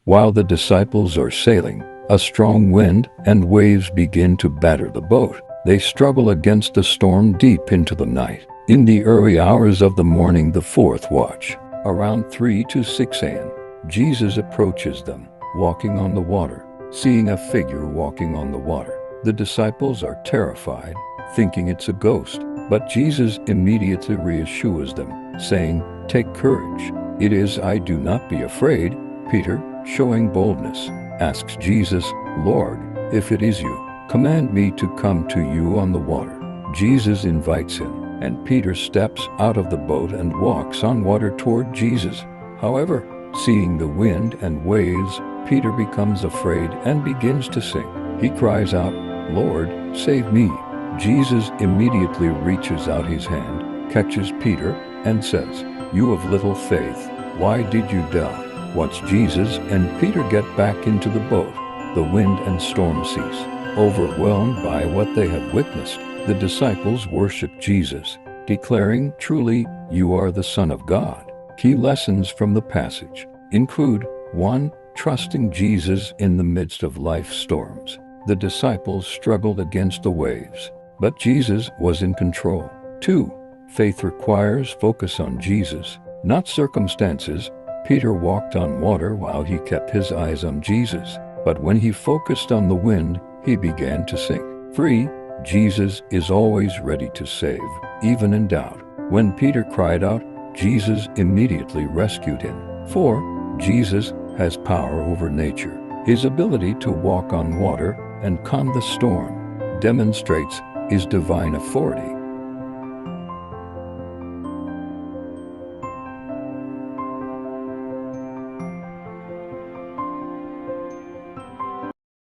While the disciples are sailing, a strong wind and waves begin to batter the boat. They struggle against a storm deep into the night. In the early hours of the morning, the fourth watch, around 3 to 6 a.m., Jesus approaches them, walking on the water. Seeing a figure walking on the water, the disciples are terrified, thinking it's a ghost. But Jesus immediately reassures them, saying, "Take courage. It is I, do not be afraid." Peter, showing boldness, asks Jesus, "Lord, if it is you, command me to come to you on the water." Jesus invites him, and Peter steps out of the boat and walks on water toward Jesus. However, seeing the wind and waves, Peter becomes afraid and begins to sink. He cries out, "Lord, save me." Jesus immediately reaches out his hand, catches Peter, and says, "You of little faith, why did you doubt?" Once Jesus and Peter get back into the boat, the wind and storm cease. Overwhelmed by what they have witnessed, the disciples worship Jesus, declaring, "Truly, you are the Son of God." Key lessons from the passage include: 1. Trusting Jesus in the midst of life storms. The disciples struggled against the waves, but Jesus was in control. 2. Faith requires focus on Jesus, not circumstances. Peter walked on water while he kept his eyes on Jesus, but when he focused on the wind, he began to sink. 3. Jesus is always ready to save, even in doubt. When Peter cried out, Jesus immediately rescued him. 4. Jesus has power over nature. His ability to walk on water and calm the storm demonstrates his divine authority.